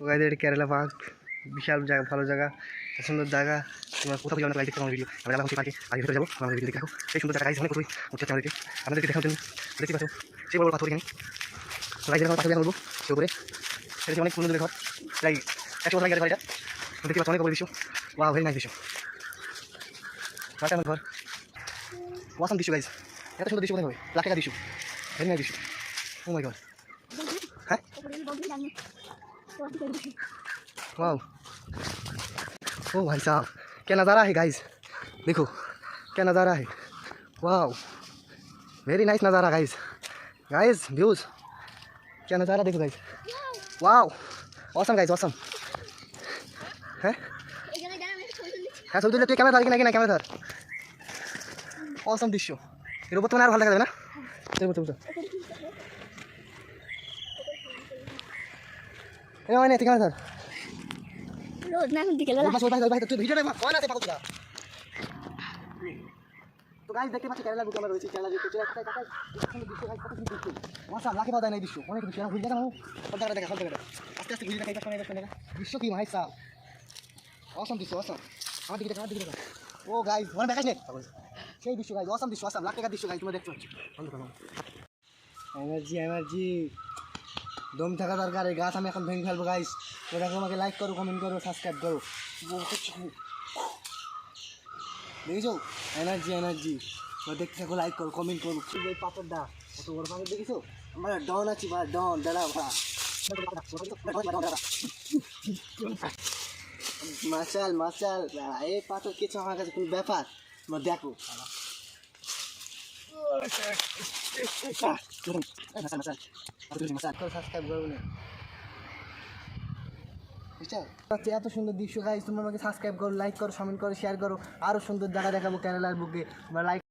Guys এটা Kerala park, বিশাল জায়গা, ভালো জায়গা, সুন্দর জায়গা। তোমরা কোথাও যাবে না, লাইক দেখতে আমার ভিডিও। আমরা যাবো সেই পার্কে, আর ভিতরে যাবো, আমাদের ভিডিও দেখো। সেই সুন্দর জায়গা গাইস, অনেক কিছুই উঠছে আমাদেরকে, আপনাদেরকে দেখার জন্য। দেখতে পাচ্ছ সেই বড় বড় পাথর এখানে। গাইস এখানে পাথর দেখা বলবো সে উপরে, এটা অনেক সুন্দর ঘর। লাইক 100 বছর আগের বাড়িটা, দেখতে পাচ্ছ অনেক বড় দৃশ্য। ওয়াও, ভেরি নাইস দৃশ্য। ঘর ওয়াসাম দৃশ্য গাইস, এত সুন্দর দৃশ্য কোথায় হবে? লাখ টাকা দৃশ্য, ভেরি নাইস দৃশ্য। ও মাই গড, হ্যাঁ वाओ, ओ भाई साहब क्या नज़ारा है गाइस, देखो क्या नज़ारा है। वाओ, वेरी नाइस नज़ारा गाइस। गाइस व्यूज, क्या नज़ारा देखो guys. Wow, awesome guys, awesome. हैं হ্যাঁ ছবি তুললে তুই ক্যামেরা ধর, কিনা ক্যামেরা ধর। অসম দৃশ্য, এর উপর তো আর ভালো দেখা যাবে না। মানে তুই ক্যামেরা ধর। রোদ না এখন বিকেল বেলা। তুই ভিডিওটা কয় না সে পাগল। তো গাইস দেখতে পাচ্ছি কেরালা বুকে আমরা রয়েছি, কেরালা বুকে চলে কাটাই কাটাই সুন্দর দৃশ্য গাইস, কত সুন্দর দৃশ্য। মাশাআল্লাহ, লাখে পাওয়া যায় না এই দৃশ্য, অনেক দৃশ্য। ঘুরে দেখা মানুষ সব জায়গা দেখা, সব জায়গা আস্তে আস্তে ঘুরে দেখা, এই পাশে দেখা দৃশ্য কি ভাই সাহেব, অসম দৃশ্য, অসম। আমার দিকে দেখা, আমার দিকে দেখা। ও গাইস মনে দেখাস না সেই দৃশ্য গাইস, অসম দৃশ্য, অসম। লাখ টাকার দৃশ্য গাইস, তোমরা দেখছো। এনার্জি এনার্জি, দম থাকা দরকার। এই গাছ আমি এখন ভেঙে ফেলবো গাইস। তো দেখো, আমাকে লাইক করো, কমেন্ট করো, সাবস্ক্রাইব করো। দেখেছো এনার্জি এনার্জি, দেখতে থাকো, লাইক করো, কমেন্ট করো। এই পাথরটা কত বড় পাথর দেখেছো? আমরা ডন আছি বা ডন দাঁড়া মাশাল মাশাল। এই পাথর কিছু আমার কাছে কোনো ব্যাপার, দেখো। সাবস্ক্রাইব করবো না, এত সুন্দর দৃশ্য গাইস। তোমরা আমাকে সাবস্ক্রাইব করো, লাইক করো, কমেন্ট করো, শেয়ার করো। আরও সুন্দর জায়গা দেখাবো কেরালার বুকে। লাইক